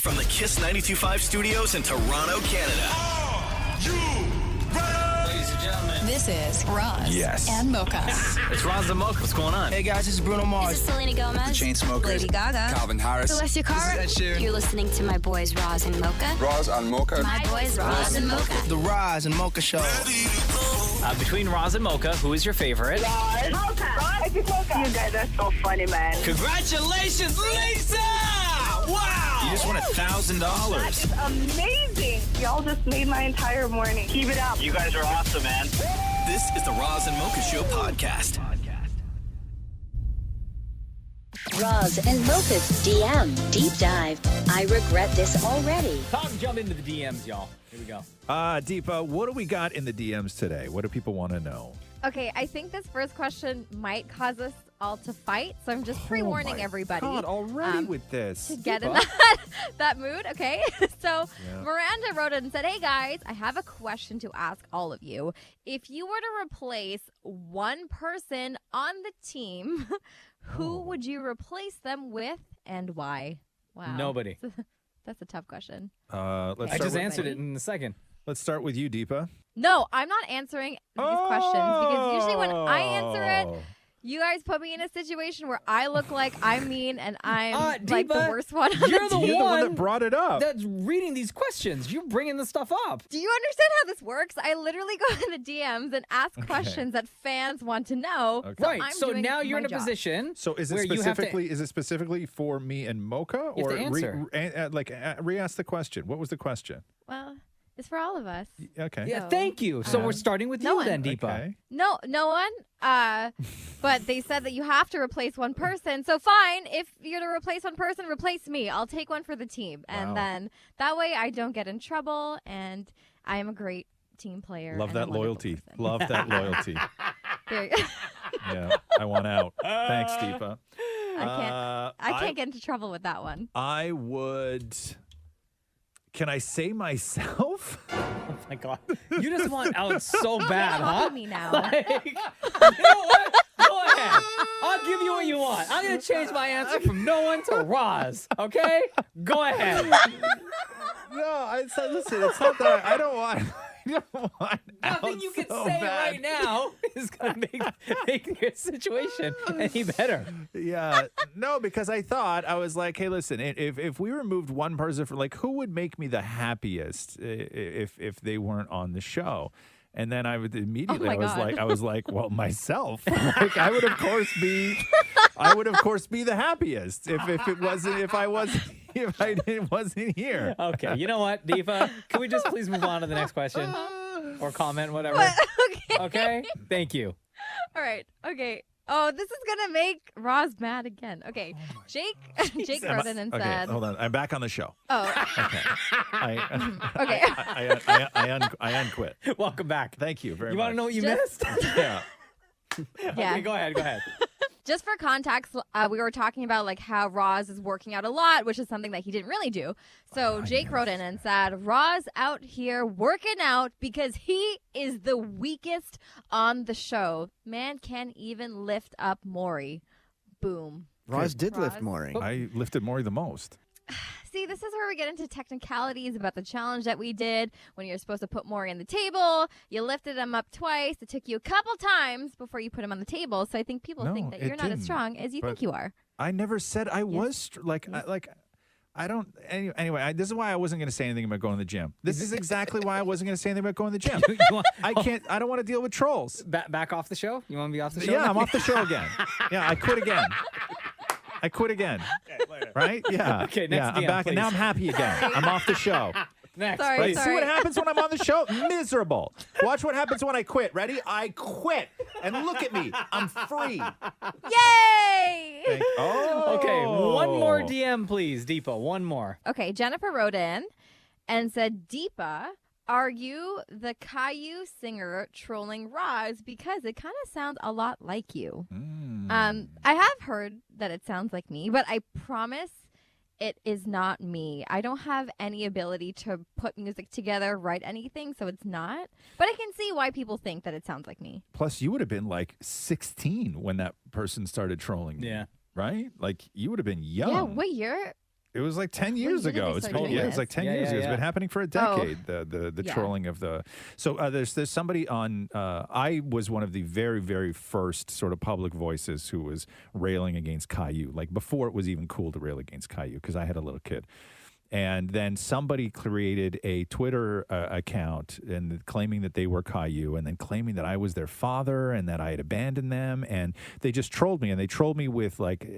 From the Kiss 92.5 studios in Toronto, Canada. Are you ready? Ladies and gentlemen, This is Roz and Mocha. it's Roz and Mocha. What's going on? Hey guys, this is Bruno Mars. This is Selena Gomez. Chainsmokers. Lady Gaga. Calvin Harris. Celestia Cara. This is Ed Sheeran. You're listening to my boys Roz and Mocha. Roz and Mocha. My boys Roz and Mocha. The Roz and Mocha Show. Between Roz and Mocha, who is your favorite? Mocha. You guys are so funny, man. Congratulations, Lisa! Wow! You just won $1,000. That is amazing. Y'all just made my entire morning. Keep it up. You guys are awesome, man. This is the Roz and Mocha Show podcast. Roz and Mocha's DM Deep Dive. I regret this already. Time to jump into the DMs, y'all. Here we go. Deepa, what do we got in the DMs today? What do people want to know? Okay, I think this first question might cause us all to fight, so I'm just pre-warning everybody. God, already with this. To get in that mood, okay? So Miranda wrote in and said, hey guys, I have a question to ask all of you. If you were to replace one person on the team, who would you replace them with and why? Wow. Nobody. That's a tough question. Let's I just with, answered it in a second. Let's start with you, Deepa. No, I'm not answering these questions because usually when I answer it, you guys put me in a situation where I look like I'm mean and I'm like the Deepa, worst one. You're the one that brought it up. That's reading these questions. You're bringing the stuff up. Do you understand how this works? I literally go in the DMs and ask questions that fans want to know. Okay. Right. I'm So doing now you're in a my job. position. So is it where you have specifically for me and Mocha, You or have to answer. re-ask the question? What was the question? Well, it's for all of us. Okay. Yeah, So, thank you. So we're starting with no you one. then, Deepa. Okay. No one. But they said that you have to replace one person. So fine, if you're to replace one person, replace me. I'll take one for the team, and Wow. then that way I don't get in trouble, and I am a great team player. Love and a that wonderful loyalty. person. Love that loyalty. There you go. Yeah, I want out. Thanks, Deepa. I can't get into trouble with that one. I would. Can I say myself? Oh my God. You just want out so bad, Talk huh? to me now. Like, you know what? Go ahead. I'll give you what you want. I'm going to change my answer from no one to Roz. Okay? Go ahead. No, listen, it's not that I don't want. Nothing you can so say bad. right now is going to make your situation any better. Yeah, no, because I was like, hey, listen, if we removed one person from, like, who would make me the happiest if they weren't on the show? And then I would immediately, I was like, well, myself. Like, I would of course be the happiest if I wasn't here. Okay, you know what, Deepa? Can we just please move on to the next question or comment, whatever? Okay. Thank you. All right. Okay. Oh, this is gonna make Roz mad again. Okay, Jake wrote in and said, hold on, I'm back on the show. "Oh, Okay, okay." I unquit. Welcome back. Thank you very much. You want to know what you missed? Yeah. Yeah. Okay, go ahead. Just for context, we were talking about like how Roz is working out a lot, which is something that he didn't really do. So Jake wrote in and said, Roz out here working out because he is the weakest on the show. Man can't even lift up Maury. Boom. Roz did lift Roz. Maury. I lifted Maury the most. See, this is where we get into technicalities about the challenge that we did when you're supposed to put Maury on the table. You lifted him up twice. It took you a couple times before you put him on the table. So I think people think that you're not as strong as you think you are. I never said I was I don't. Anyway, this is why I wasn't going to say anything about going to the gym. This is exactly why I wasn't going to say anything about going to the gym. I don't want to deal with trolls. Back off the show? You want to be off the show? Yeah, I'm off the show again. Yeah, I quit again. Okay, later. Right? Yeah. Okay, next I'm DM, back, and now I'm happy again. I'm off the show. Next. Sorry. See what happens when I'm on the show? Miserable. Watch what happens when I quit. Ready? I quit. And look at me. I'm free. Yay! Okay, one more DM, please, Deepa. One more. Okay, Jennifer wrote in and said, Deepa, are you the Caillou singer trolling Roz? Because it kind of sounds a lot like you. I have heard that it sounds like me, but I promise it is not me. I don't have any ability to put music together, write anything, so it's not. But I can see why people think that it sounds like me. Plus, you would have been like 16 when that person started trolling you. Yeah. Right? Like, you would have been young. Yeah, what year? It was like 10 years When did ago. they It's start been, doing it's like 10 Yeah, years yeah, ago. It's yeah. been happening for a decade. The Yeah. trolling of the. So there's somebody on. I was one of the very, very first sort of public voices who was railing against Caillou, like before it was even cool to rail against Caillou, because I had a little kid. And then somebody created a Twitter account and claiming that they were Caillou, and then claiming that I was their father and that I had abandoned them. And they just trolled me, and they trolled me with like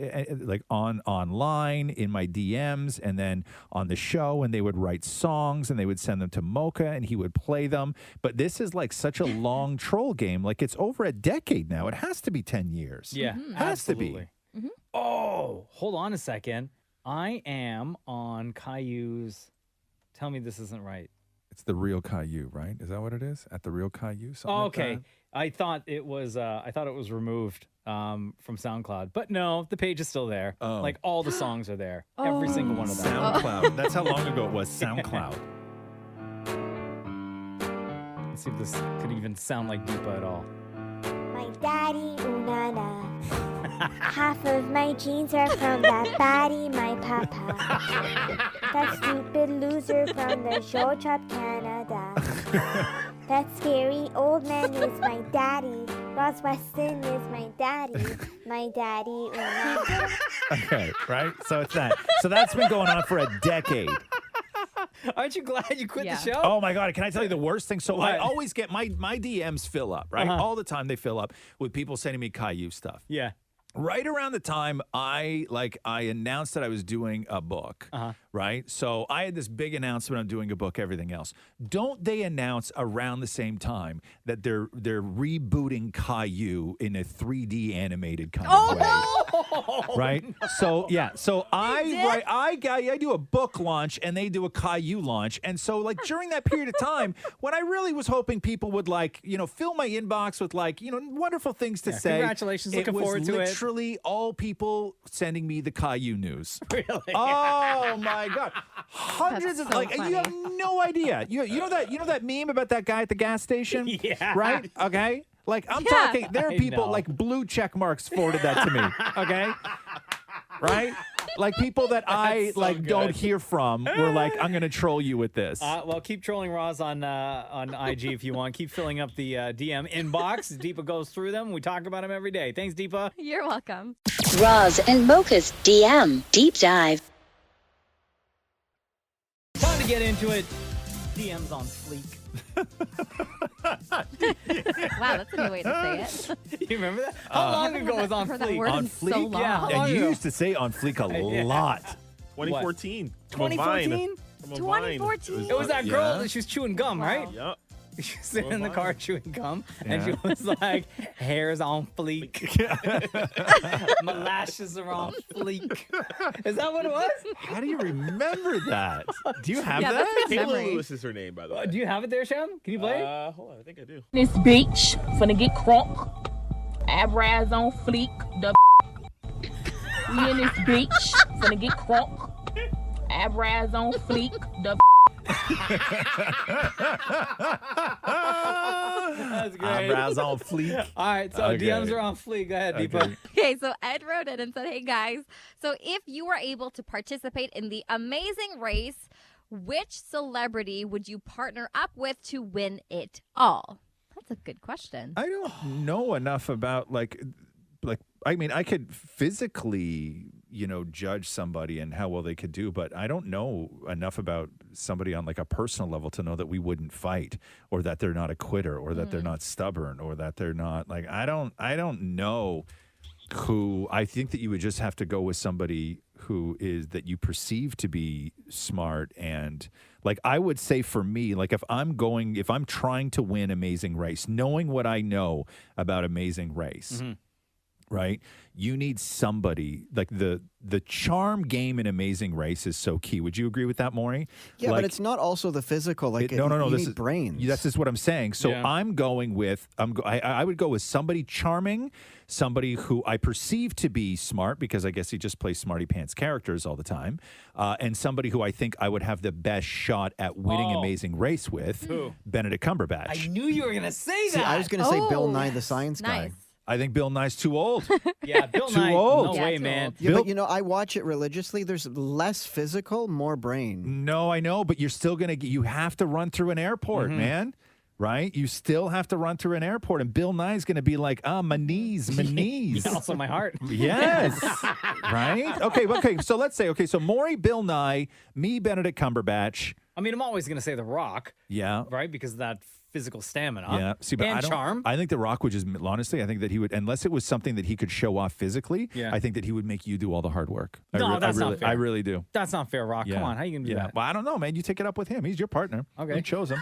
online in my DMs, and then on the show. And they would write songs and they would send them to Mocha, and he would play them. But this is like such a long troll game. Like it's over a decade now. It has to be 10 years. Yeah, Has to be. absolutely. Oh, hold on a second. I am on Caillou's. Tell me this isn't right. It's the real Caillou, right? Is that what it is? At the real Caillou? Something like Okay, that? I thought it was. I thought it was removed from SoundCloud, but no, the page is still there. Oh. Like all the songs are there. Every single one of them. SoundCloud. That's how long ago it was. SoundCloud. Let's see if this could even sound like Deepa at all. My daddy, unana. Half of my genes are from that baddie, my papa. That stupid loser from the show shop Canada. That scary old man is my daddy. Ross Weston is my daddy. My daddy, unana. Okay, right? So it's that. So that's been going on for a decade. Aren't you glad you quit Yeah. the show? Oh my God! Can I tell you the worst thing? So I What? always get my DMs fill up, right? Uh-huh. All the time they fill up with people sending me Caillou stuff. Yeah. Right around the time I announced that I was doing a book, right? So I had this big announcement, I'm doing a book, everything else. Don't they announce around the same time that they're rebooting Caillou in a 3D animated kind of way? Right? So yeah, so I do a book launch and they do a Caillou launch. And so like during that period of time when I really was hoping people would fill my inbox with wonderful things to say. Congratulations, looking forward to it. Literally all people sending me the Caillou news. Really? Oh my God. Hundreds That's of so you have no idea. You know that meme about that guy at the gas station? Yeah. Right? Okay? Like I'm Yeah. talking there are I people know. like blue check marks forwarded that to me. Okay? Right? Like people that I so good. don't hear from were like, I'm gonna troll you with this. Well, keep trolling Roz on IG if you want. Keep filling up the DM inbox. Deepa goes through them. We talk about them every day. Thanks, Deepa. You're welcome. Roz and Mocha's DM Deep Dive. Time to get into it. DM's on fleek. Wow, that's a new way to say it. You remember that? How long ago was on Heard that fleek? word On in fleek? so long. Yeah. How long And you ago? used to say on fleek a Yeah. lot. 2014. 2014? From a Vine. 2014. It was that girl Yeah. that she was chewing gum, right? Yep. She was sitting in the Vine. car chewing gum, and Yeah. she was like, hair's on fleek. My lashes are on fleek. Is that what it was? How do you remember that? Do you have Yeah, that? that's a good Taylor memory. Lewis is her name, by the way. Do you have it there, Shem? Can you play it? Hold on, I think I do. This bitch finna get crunk. Eyebrows on fleek. The we in this bitch finna get crunk. Eyebrows on fleek. The That's great. Eyebrows on fleek. All right, so Okay. DMs are on fleek. Go ahead, Deepa. Okay. Okay, so Ed wrote in and said, hey guys, so if you were able to participate in the Amazing Race, which celebrity would you partner up with to win it all? That's a good question. I don't know enough about I mean, I could physically, judge somebody and how well they could do, but I don't know enough about somebody on like a personal level to know that we wouldn't fight or that they're not a quitter or that they're not stubborn or that they're not like, I don't know who. I think that you would just have to go with somebody who is that you perceive to be smart. And like, I would say for me, like if I'm trying to win Amazing Race, knowing what I know about Amazing Race, right? You need somebody like the charm game in Amazing Race is so key. Would you agree with that, Maury? Yeah, Like, but it's not also the physical. Like no. You This need is brains. That's just what I'm saying. So Yeah. I'm going with I would go with somebody charming, somebody who I perceive to be smart because I guess he just plays smarty pants characters all the time, and somebody who I think I would have the best shot at winning Oh. Amazing Race with, Who? Benedict Cumberbatch. I knew you were going to say that. See, I was going to say Bill Oh, Nye the Science Guy. Nice. I think Bill Nye's too old. Yeah, Bill Too Nye. old. No way, man. Yeah, Bill- but I watch it religiously. There's less physical, more brain. No, I know, but you're still going to, you have to run through an airport, man. Right? You still have to run through an airport. And Bill Nye's going to be like, my knees. Yeah, also my heart. Yes. Right? Okay. So let's say, so Maury, Bill Nye, me, Benedict Cumberbatch. I mean, I'm always going to say The Rock. Yeah. Right? Because of that physical stamina. Yeah. See, but and I don't, charm. I think The Rock would just, honestly, I think that he would, unless it was something that he could show off physically, Yeah. I think that he would make you do all the hard work. No, that's not fair. I really do. That's not fair, Rock. Come on. How you going to do that? Well, I don't know, man. You take it up with him. He's your partner. Okay. You chose him.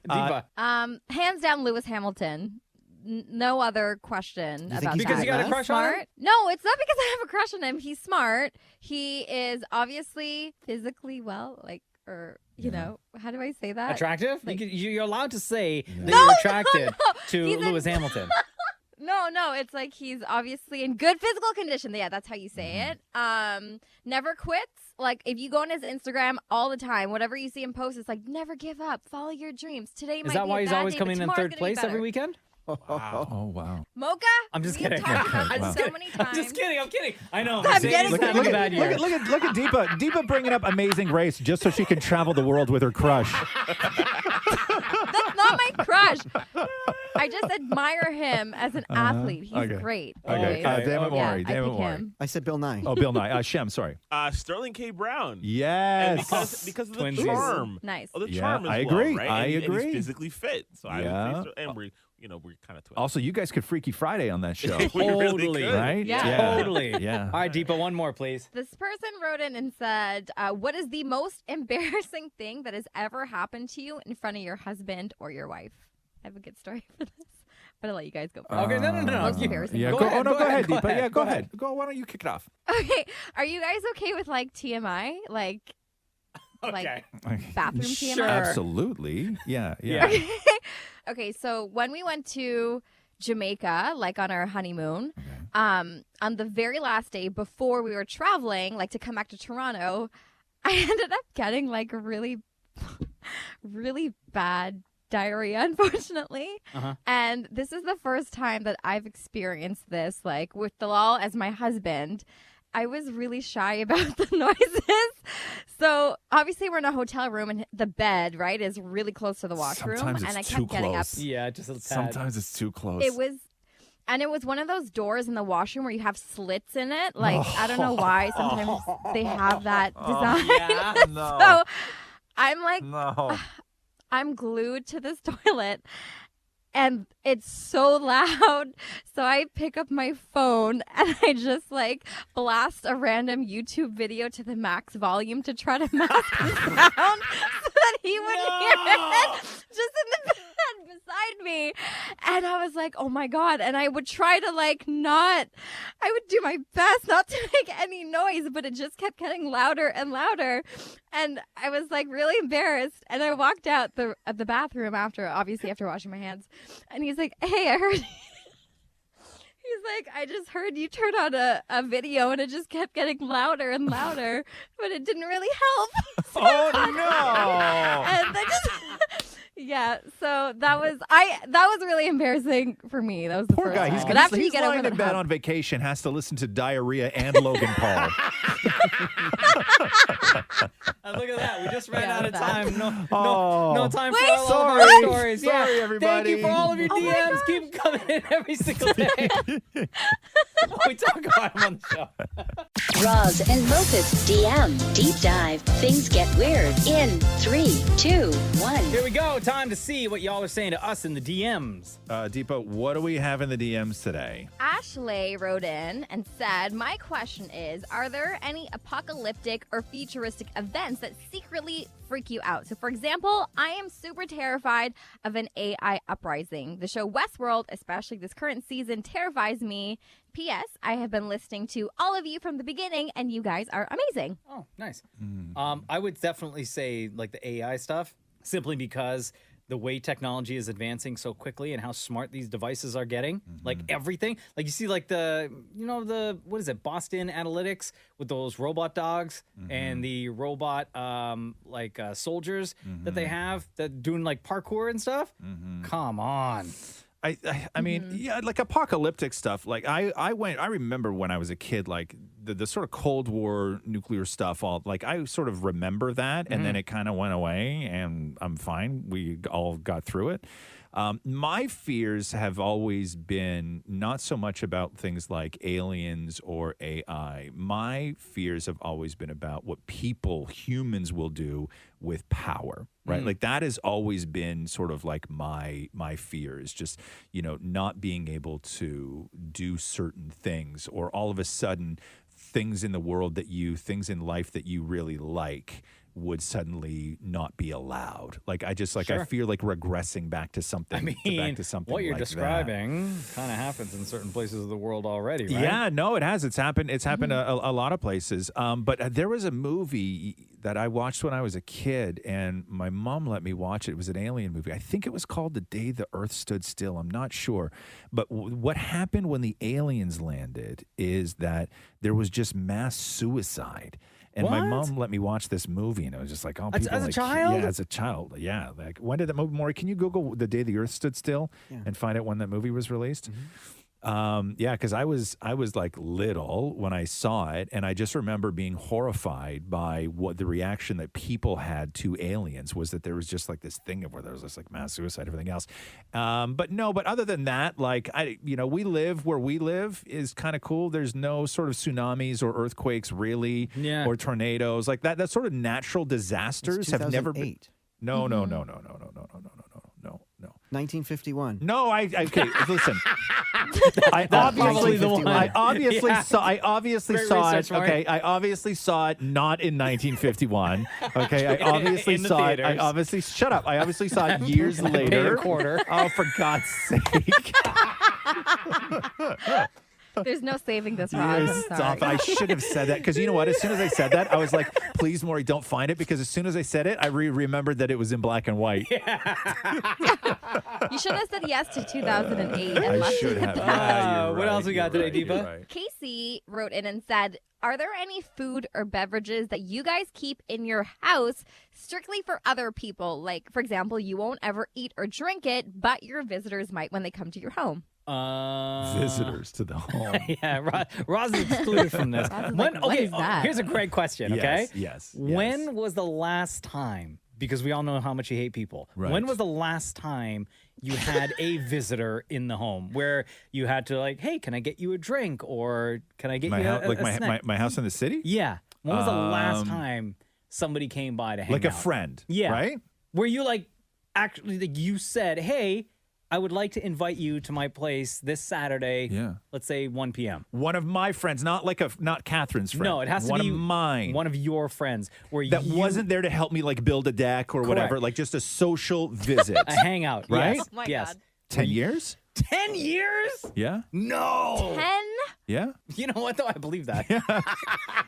Deepa. Hands down, Lewis Hamilton. No other question about because that. you got a crush on him? Smart? No, it's not because I have a crush on him. He's smart. He is obviously physically well, you know, how do I say that? Attractive? Like- You're allowed to say that No, you're attracted to He's Lewis Hamilton. No, it's like he's obviously in good physical condition. Yeah, that's how you say it. Never quits. Like, if you go on his Instagram all the time, whatever you see him post, it's like, never give up. Follow your dreams. Today might Is that be why a he's bad always day, but coming in tomorrow's third gonna be place every better. weekend? Wow. Oh, wow. Mocha? I'm just we've kidding. talked about I'm this just so kidding. many times. I'm kidding. I know. I'm getting He's sick. having a bad year. Look at Deepa. Deepa bringing up Amazing Grace just so she can travel the world with her crush. That's not my crush. I just admire him as an athlete. He's okay. great. Okay. always. Damn it, Maury. I Damn it, pick Maury. him. I said Bill Nye. Oh, Bill Nye. Shem, sorry. Sterling K. Brown. And Yes. because of the Twinsies. charm. Nice. Oh, the Yeah, charm as I well, agree. right? I And agree. he's physically fit. So I Yeah. would say, and we're kind of twins. Also, you guys could Freaky Friday on that show. We really Totally. could. Right? Yeah. Totally. Yeah. All right, Deepa, one more, please. This person wrote in and said, what is the most embarrassing thing that has ever happened to you in front of your husband or your wife? I have a good story for this, but I'll let you guys go first. Okay, no. Most embarrassing. Yeah, Go go ahead, go go ahead, ahead, go Deepa. ahead, Yeah, go go ahead. ahead. Go. Why don't you kick it off? Okay, are you guys okay with like TMI? Like Okay. bathroom TMI? Sure. Absolutely. Yeah. Okay, so when we went to Jamaica, like on our honeymoon, on the very last day before we were traveling, like to come back to Toronto, I ended up getting like really, really bad diarrhea, unfortunately. And this is the first time that I've experienced this, like with Dalal as my husband. I was really shy about the noises. So obviously we're in a hotel room and the bed, right, is really close to the washroom. Sometimes and I it's kept too getting up. close. Yeah, just a tad. Sometimes it's too close. It was one of those doors in the washroom where you have slits in it. Like, I don't know why. Sometimes they have that design. yeah. No. So I'm like, No. I'm glued to this toilet and it's so loud. So I pick up my phone and I just like blast a random YouTube video to the max volume to try to mask the sound so that he wouldn't hear it just in the bed beside me. And I was like, oh my God. And I would try to I would do my best not to make any noise, but it just kept getting louder and louder. And I was like really embarrassed. And I walked out the bathroom after washing my hands. And he's like, hey, I heard. He's like, I just heard you turn on a video and it just kept getting louder and louder, but it didn't really help. Oh no! And I just, yeah. So that was really embarrassing for me. That was the Poor first guy. time. He's, But after you he's get over lying the in bed hump, on vacation, has to listen to Diarrhea and Logan Paul. Look at that. We just ran Yeah, out of that. time. Oh. No time Wait, for all of sorry. our stories. Sorry, yeah. everybody. Thank you for all of your Oh my DMs. gosh. Keep coming in every single day. We talk about them on the show. Roz and Mocha's DM Deep Dive. Things get weird in 3, 2, 1. Here we go. Time to see what y'all are saying to us in the DMs. Deepa, what do we have in the DMs today? Ashley wrote in and said, my question is, are there any apocalyptic or futuristic events that secretly freak you out? So, for example, I am super terrified of an AI uprising. The show Westworld, especially this current season, terrifies me. P.S. I have been listening to all of you from the beginning, and you guys are amazing. Oh, nice. I would definitely say like the AI stuff, simply because the way technology is advancing so quickly and how smart these devices are getting, like everything. Like you see like what is it, Boston Analytics with those robot dogs and the robot soldiers that they have that doing like parkour and stuff. Come on. I mean, yeah, like apocalyptic stuff. Like I remember when I was a kid, like the sort of Cold War nuclear stuff. I sort of remember that, and then it kind of went away, and I'm fine. We all got through it. My fears have always been not so much about things like aliens or AI. My fears have always been about what humans will do with power, right? Like that has always been sort of like my fear is just, not being able to do certain things, or all of a sudden things in life that you really like would suddenly not be allowed. Like I feel like regressing back to something. I mean, what you're describing kind of happens in certain places of the world already, right? Yeah, no, it has. It's happened. It's happened a lot of places. But there was a movie that I watched when I was a kid, and my mom let me watch it. It was an alien movie. I think it was called The Day the Earth Stood Still. I'm not sure. But what happened when the aliens landed is that there was just mass suicide. And my mom let me watch this movie, and it was just like, oh, people as a child? Yeah, as a child. Yeah. Like, when did that movie, Maury, can you Google The Day the Earth Stood Still and find out when that movie was released? Yeah, because I was like little when I saw it, and I just remember being horrified by what the reaction that people had to aliens was, that there was just like this thing of where there was this like mass suicide, everything else. But other than that, like we live where we live is kind of cool. There's no sort of tsunamis or earthquakes really, or tornadoes like that. That sort of natural disasters have never been. No. 1951. No, okay, listen. I obviously saw it. Okay, I obviously saw it not in 1951. Okay, I obviously saw it. I obviously shut up. I obviously saw it years later. Oh, for God's sake! There's no saving this, Roz. I'm Stop. sorry. I should have said that, because you know what? As soon as I said that, I was like, please, Maury, don't find it, because as soon as I said it, I remembered that it was in black and white. You should have said yes to 2008 and I left should it have. at Yeah, what else we got today, Deepa? Right. Casey wrote in and said, are there any food or beverages that you guys keep in your house strictly for other people? Like, for example, you won't ever eat or drink it, but your visitors might when they come to your home. Visitors to the home. Yeah, Roz is excluded from this. What is that? Here's a great question, okay? Yes. When was the last time, because we all know how much you hate people, when was the last time you had a visitor in the home where you had to like, hey, can I get you a drink, or can I get you a snack? My house in the city? Yeah. When was the last time somebody came by to hang out? Like a friend, yeah, right? Where you like actually like you said, hey, I would like to invite you to my place this Saturday. Yeah. Let's say 1 p.m. One of my friends, not Catherine's friend. No, it has to be be mine. One of your friends That wasn't there to help me like build a deck or whatever, like just a social visit. A hangout, right? Yes. Oh my yes. God. 10 years? 10 years? Yeah. No. 10? Yeah. You know what though? I believe that.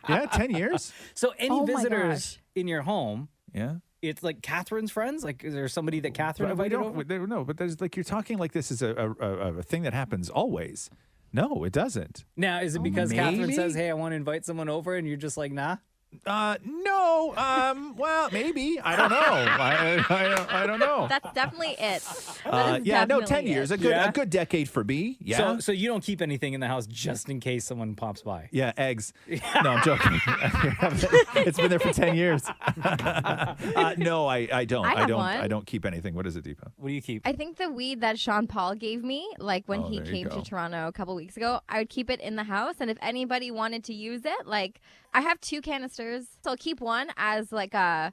Yeah, 10 years. So any Oh my visitors gosh. in your home? Yeah. It's like Catherine's friends? Like, is there somebody that Catherine invited over? No, but there's like, you're talking like this is a thing that happens always. No, it doesn't. Now, is it because Catherine says, hey, I want to invite someone over, and you're just like, nah? No. Well, maybe. I don't know. I don't know. That's definitely it. Yeah, no, 10 definitely years. it. A good decade for me. Yeah. So you don't keep anything in the house just in case someone pops by? Yeah, eggs. No, I'm joking. It's been there for 10 years. No, I don't. I have one. I don't keep anything. What is it, Deepa? What do you keep? I think the weed that Sean Paul gave me, like when he there you came go. to Toronto a couple weeks ago, I would keep it in the house. And if anybody wanted to use it, like I have 2 canisters, so I'll keep one as like a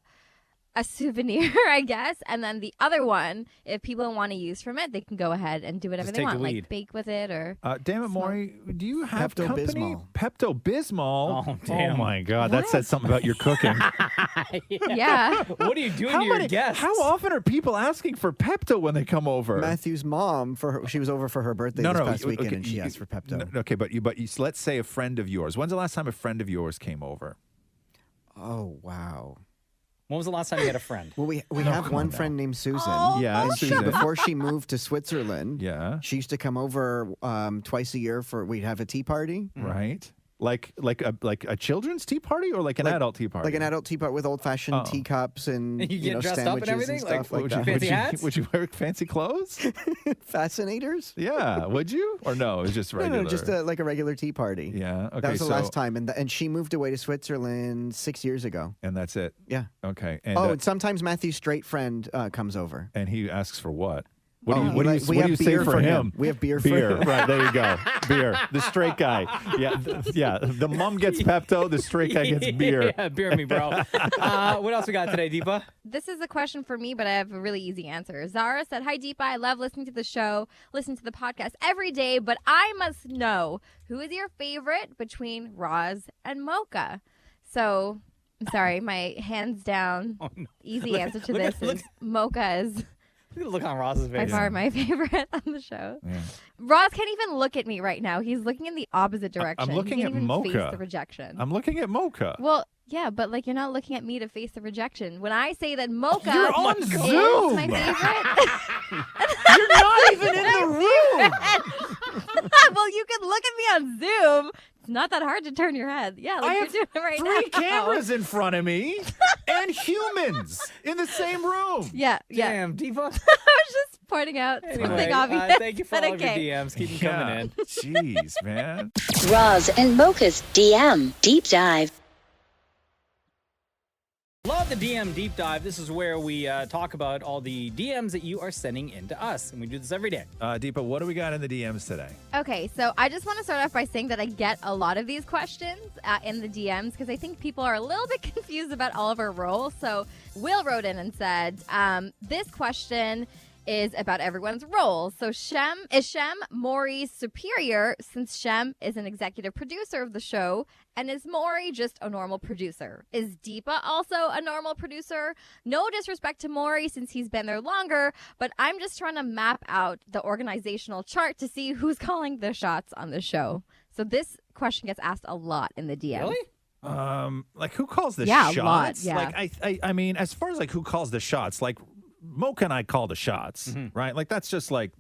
souvenir, I guess. And then the other one, if people want to use from it, they can go ahead and do whatever Just they take want, the like weed. bake with it or. Damn it, Maury. Do you have Pepto-Bismol. Pepto-Bismol? Oh, damn. Oh, my God. That said something about your cooking. Yeah. What are you doing to your guests? How often are people asking for Pepto when they come over? Matthew's mom, she was over for her birthday this past weekend, and she asked for Pepto. Okay, but let's say a friend of yours. When's the last time a friend of yours came over? Oh, wow. When was the last time you had a friend? Well, we have one friend named Susan. Yeah, and Susan. before she moved to Switzerland, Yeah. she used to come over twice a year we'd have a tea party. Right. Like a children's tea party or like an adult tea party? Like an adult tea party with old-fashioned teacups and You get dressed up and sandwiches everything? stuff like that. fancy hats? Would you wear fancy clothes? Fascinators? Yeah. Would you? Or no? It's just regular. No, just like a regular tea party. Yeah. Okay. That was the last time, and she moved away to Switzerland 6 years ago. And that's it. Yeah. Okay. And, and sometimes Matthew's straight friend comes over. And he asks for what? What we do have you say beer for him? We have beer for him. Right, there you go. Beer. The straight guy. Yeah. The mom gets Pepto, the straight guy gets beer. Yeah, beer me, bro. What else we got today, Deepa? This is a question for me, but I have a really easy answer. Zara said, "Hi, Deepa. I love listening to the show, listening to the podcast every day, but I must know, who is your favorite between Roz and Mocha?" So, I'm sorry, my hands down easy answer to this is Mocha is Look on Roz's by face. far my favorite on the show. Yeah. Roz can't even look at me right now. He's looking in the opposite direction. I'm looking he at can't even Mocha. face the rejection. I'm looking at Mocha. Well, yeah, but like you're not looking at me to face the rejection. When I say that Mocha You're on is Zoom. my favorite, You're not even in the room. well, you can look at me on Zoom. It's not that hard to turn your head. Yeah, like I you're have doing it right 3 now. cameras in front of me and humans in the same room. Yeah. Damn, Deepa. I was just pointing out something Anyway, obvious. thank you for but all of your okay. DMs. Keep them coming in. Jeez, man. Roz and Mocha's DM Deep Dive. Love the DM Deep Dive. This is where we talk about all the DMs that you are sending in to us. And we do this every day. Deepa, what do we got in the DMs today? Okay, so I just want to start off by saying that I get a lot of these questions in the DMs because I think people are a little bit confused about all of our roles. So Will wrote in and said, this question is about everyone's roles. So is Shem Maury's superior since Shem is an executive producer of the show? And is Maury just a normal producer? Is Deepa also a normal producer? No disrespect to Maury since he's been there longer, but I'm just trying to map out the organizational chart to see who's calling the shots on the show. So this question gets asked a lot in the DM. Really? Like who calls the Yeah, shots? a lot, yeah. Like I mean, as far as like who calls the shots, like Mocha and I call the shots, right? Like that's just like,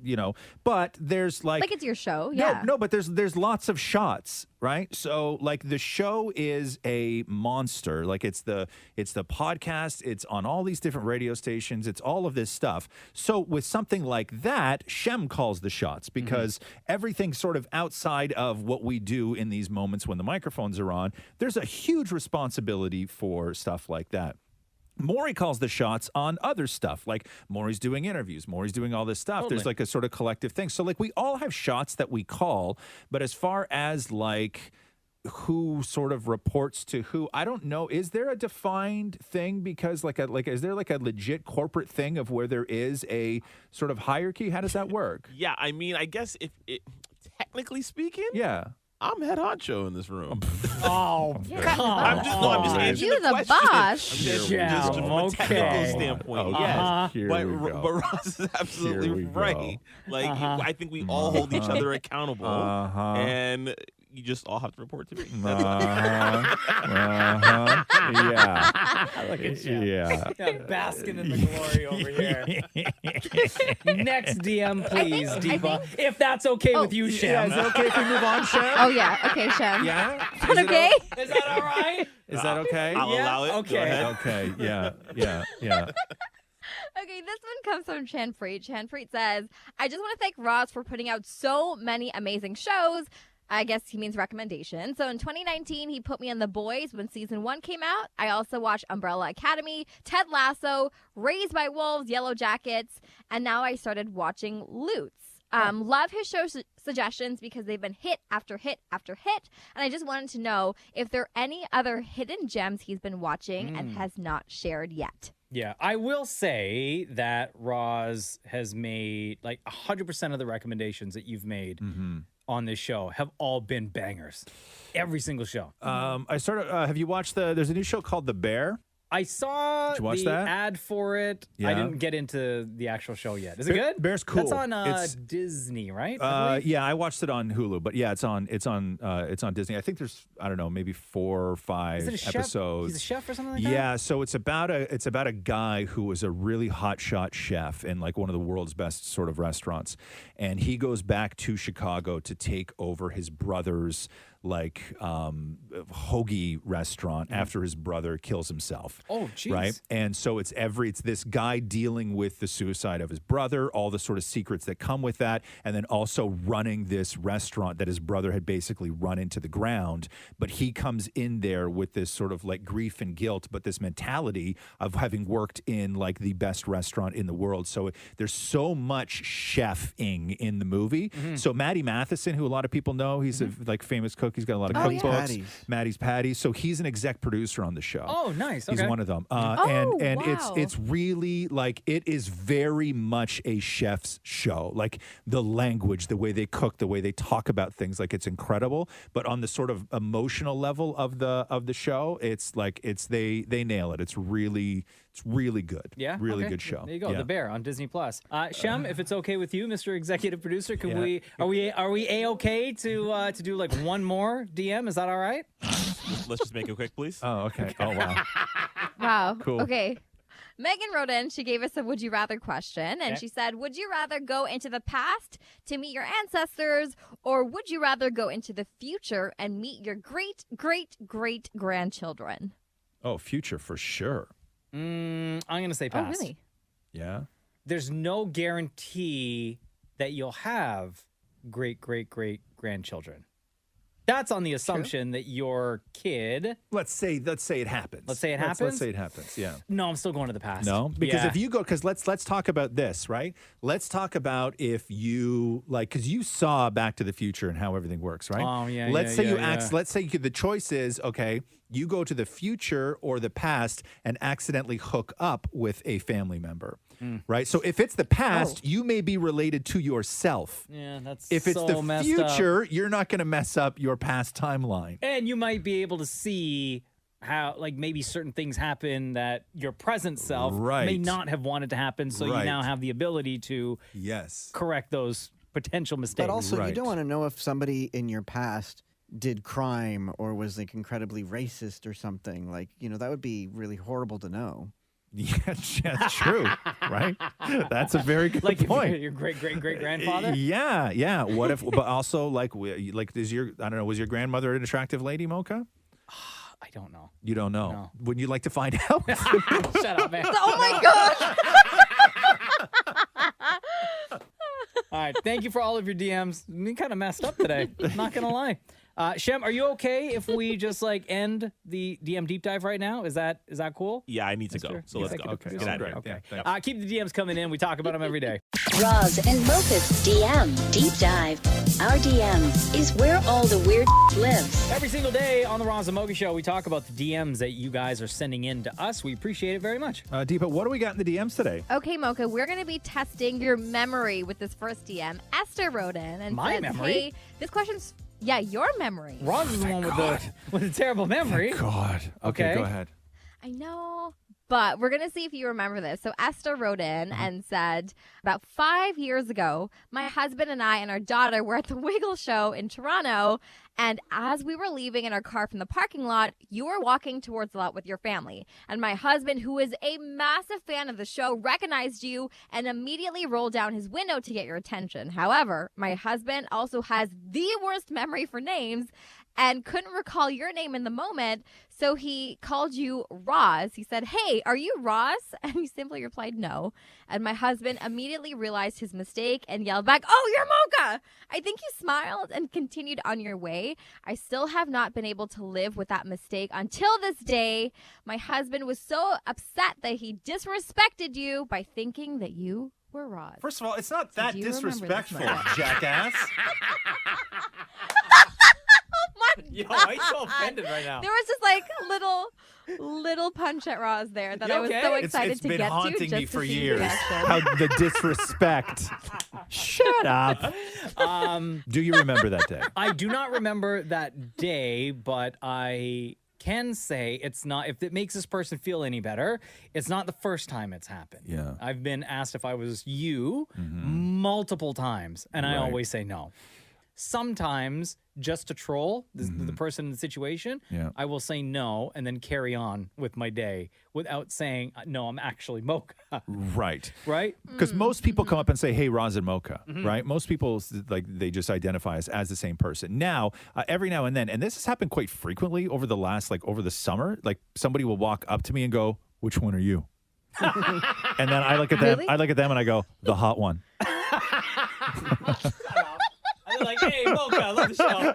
but there's like it's your show, yeah. No, but there's lots of shots, right? So like the show is a monster. Like it's the podcast, it's on all these different radio stations, it's all of this stuff. So with something like that, Shem calls the shots because everything sort of outside of what we do in these moments when the microphones are on, there's a huge responsibility for stuff like that. Maury calls the shots on other stuff, like Maury's doing interviews, Maury's doing all this stuff. Totally. There's like a sort of collective thing. So like we all have shots that we call, but as far as like who sort of reports to who, I don't know. Is there a defined thing? Because is there like a legit corporate thing of where there is a sort of hierarchy? How does that work? Yeah, I mean, I guess technically speaking, Yeah. I'm head honcho in this room. Oh, come I'm just answering You the question. boss. Just Yeah, from a technical okay. standpoint, Okay, yes. here But we go. Ross is Here absolutely we go. right. Like, I think we all hold each other accountable, and you just all have to report to me. Yeah. Look at you. Yeah. Basking in the glory over here. Next DM, please, Deepa. If that's okay with you, Shem. Yeah, is it okay if we move on, Shem? Oh, yeah. Okay, Shem. Yeah? Is that okay? Is that all right? Is that okay? I'll allow it. Go Okay. ahead. Okay, yeah. Okay, this one comes from Chanfreet. Chanfreet says, I just want to thank Roz for putting out so many amazing shows. I guess he means recommendations. So in 2019, he put me on The Boys when season 1 came out. I also watched Umbrella Academy, Ted Lasso, Raised by Wolves, Yellow Jackets, and now I started watching Lutz. Love his show suggestions because they've been hit after hit after hit. And I just wanted to know if there are any other hidden gems he's been watching and has not shared yet. Yeah, I will say that Roz has made like 100% of the recommendations that you've made on this show have all been bangers. Every single show. Have you watched there's a new show called The Bear? I saw saw you watch the that? ad for it. Yeah. I didn't get into the actual show yet. Is it good? Bear's cool. That's on It's- Disney, right? Yeah, I watched it on Hulu, but yeah, it's on Disney. I think there's maybe 4 or 5 Is it a chef? episodes. He's a chef or something like that? Yeah, so it's about a guy who was a really hotshot chef in like one of the world's best sort of restaurants, and he goes back to Chicago to take over his brother's like hoagie restaurant after his brother kills himself. Oh, jeez. Right? And so it's this guy dealing with the suicide of his brother, all the sort of secrets that come with that, and then also running this restaurant that his brother had basically run into the ground. But he comes in there with this sort of like grief and guilt, but this mentality of having worked in like the best restaurant in the world. So there's so much chefing in the movie. So Matty Matheson, who a lot of people know, he's a like famous cook. He's got a lot of cookbooks. Maddie's Patties. So he's an exec producer on the show. Oh, nice. He's Okay. one of them. Oh, and wow. it's really like it is very much a chef's show. Like the language, the way they cook, the way they talk about things, like it's incredible. But on the sort of emotional level of the show, it's like they nail it. It's really good. Yeah, really okay. good show. There you go, Yeah. The Bear on Disney Plus. Shem, if it's okay with you, Mr. Executive Producer, are we a-okay to do like one more DM? Is that all right? Let's just make it quick, please. Oh, okay. Oh, wow. Wow. Cool. Okay. Megan wrote in, she gave us a would you rather question, and Okay. she said, would you rather go into the past to meet your ancestors, or would you rather go into the future and meet your great, great, great grandchildren? Oh, future for sure. I'm going to say pass. Oh, really? Yeah. There's no guarantee that you'll have great, great, great grandchildren. That's on the assumption that your kid. Let's say it happens. Let's say it happens? Let's say it happens. Yeah. No, I'm still going to the past. No, because Yeah. if you go, because let's talk about this, right? Let's talk about if you because you saw Back to the Future and how everything works, right? Oh, yeah, Let's yeah, say yeah, you yeah. let's say the choice is okay. You go to the future or the past and accidentally hook up with a family member, right? So if it's the past, you may be related to yourself. Yeah, that's If it's so the messed up. future, you're not going to mess up your past timeline. And you might be able to see how, like, maybe certain things happen that your present self may Right. not have wanted to happen. So you Right. now have the ability to correct those potential mistakes. But also, you don't want to know if somebody in your past did crime or was like incredibly racist or something. Like, that would be really horrible to know. Yeah, that's true, right? That's a very good like point. your great great great grandfather. Yeah. What if? But also, like is your was your grandmother an attractive lady, Mocha? I don't know. You don't know. No. Wouldn't you like to find out? Shut up, man. Oh my gosh. All right, thank you for all of your DMs. We kind of messed up today. Not gonna lie. Shem, are you okay if we just like end the DM deep dive right now? Is that cool? Yeah, I need to go. So let's go. Okay, Get out of here. Okay. Yeah, Keep the DMs coming in. We talk about them every day. Roz and Mocha's DM Deep Dive. Our DM is where all the weird lives. Every single day on the Roz and Mocha Show, we talk about the DMs that you guys are sending in to us. We appreciate it very much. Deepa, what do we got in the DMs today? Okay, Mocha, we're going to be testing your memory with this first DM. Esther wrote in and My said, memory? hey, this question's, your memory. Roz is the one with the terrible memory. God. Okay, Okay. go ahead. I know, but we're going to see if you remember this. So Esther wrote in and said, about 5 years ago, my husband and I and our daughter were at the Wiggle show in Toronto, and as we were leaving in our car from the parking lot, you were walking towards the lot with your family. And my husband, who is a massive fan of the show, recognized you and immediately rolled down his window to get your attention. However, my husband also has the worst memory for names and couldn't recall your name in the moment, so he called you Roz. He said, hey, are you Roz? And you simply replied, no. And my husband immediately realized his mistake and yelled back, oh, you're Mocha! I think you smiled and continued on your way. I still have not been able to live with that mistake until this day. My husband was so upset that he disrespected you by thinking that you were Roz. First of all, it's not that Do you remember this disrespectful, moment? jackass. Yo, I'm so offended right now. There was just like a little punch at Roz there that You I was okay? so It's excited to been get to. haunting just me to for see the years. reaction. How the disrespect. Shut up. Do you remember that day? I do not remember that day, but I can say it's not, if it makes this person feel any better, it's not the first time it's happened. Yeah. I've been asked if I was you multiple times, and I Right. always say no. Sometimes, just to troll the person in the situation, Yeah. I will say no and then carry on with my day without saying, no, I'm actually Mocha. Right. Right? Because most people come up and say, hey, Roz and Mocha, right? Most people, like, they just identify us as the same person. Now, every now and then, and this has happened quite frequently over the last, like, over the summer, like, somebody will walk up to me and go, which one are you? And then I look at them, Really? I look at them and I go, the hot one. I'm like, hey, Mocha, I love the show.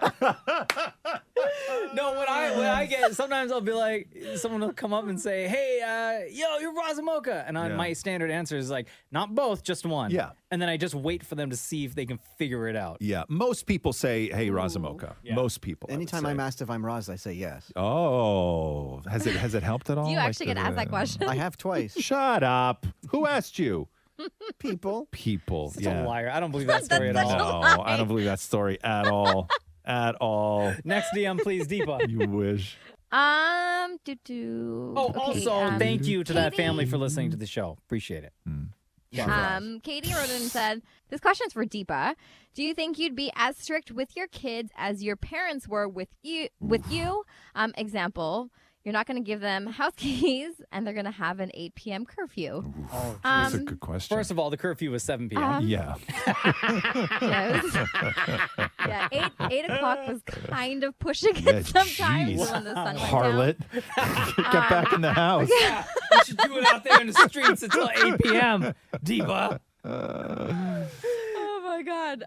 No, when I get, sometimes I'll be like, someone will come up and say, hey, yo, you're Roz and Mocha. And my standard answer is like, not both, just one. Yeah. And then I just wait for them to see if they can figure it out. Yeah. Most people say, hey, Roz and Mocha. Yeah. Most people. I would Anytime say. I'm asked if I'm Roz, I say yes. Oh, has it helped at all? Do you Like, actually get asked that question? I have twice. Shut up. Who asked you? People. People. Such yeah. a liar. I don't believe that story at That's all. such a No, I don't believe that story at all. At all. Next DM, please, Deepa. You wish. Oh, Okay, also, thank you to that Katie. family for listening to the show. Appreciate it. Katie wrote in and said, this question's for Deepa. Do you think you'd be as strict with your kids as your parents were with you? Example, you're not going to give them house keys and they're going to have an 8 p.m. curfew. Oh, That's a good question. First of all, the curfew was 7 p.m. Yeah. Yeah, 8 o'clock was kind of pushing Yeah, it sometimes jeez. when the sun went down. Harlot. Get back in the house. Yeah, you should do it out there in the streets until 8 p.m. Deepa. Oh my God.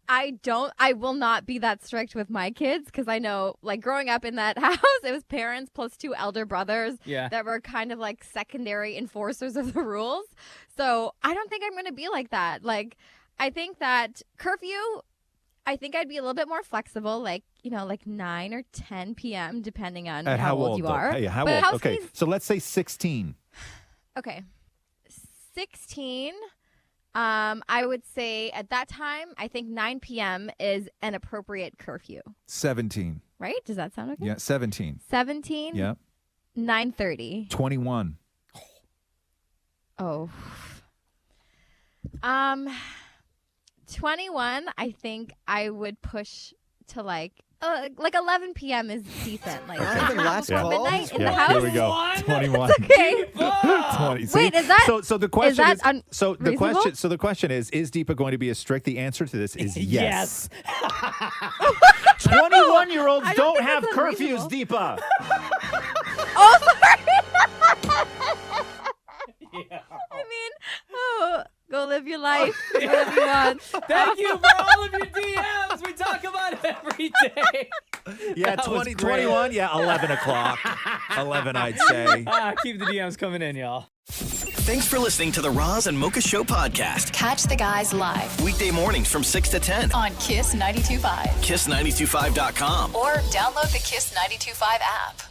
I will not be that strict with my kids because I know, like, growing up in that house, it was parents plus 2 elder brothers that were kind of like secondary enforcers of the rules. So I don't think I'm going to be like that. Like, I think that curfew, I think I'd be a little bit more flexible, like, like 9 or 10 p.m. depending on At how old you though? are. Hey, how But old? house Okay, keys- so let's say 16. Okay. 16. I would say at that time, I think 9 p.m. is an appropriate curfew. 17. Right? Does that sound okay? Yeah, 17. 17. Yeah. 9:30. 21. Oh. 21. I think I would push to like 11 p.m. is decent. Like Not even last call? midnight in the Yeah, house. here we go. 21. Okay. 20. See? Wait, is that so the question that is so the unreasonable? question is Deepa going to be as strict? The answer to this is Yes. 21-year-olds I don't don't think have that's curfews, unreasonable. Deepa. Oh, sorry. I mean, go live your life. Whatever you want. Thank you for all of your DMs. We talk about it every day. Yeah, That was 20, great. 21. Yeah, 11 o'clock. 11, I'd say. Keep the DMs coming in, y'all. Thanks for listening to the Roz and Mocha Show podcast. Catch the guys live Weekday mornings from 6 to 10. on Kiss 92.5 Kiss925.com. or download the Kiss 92.5 app.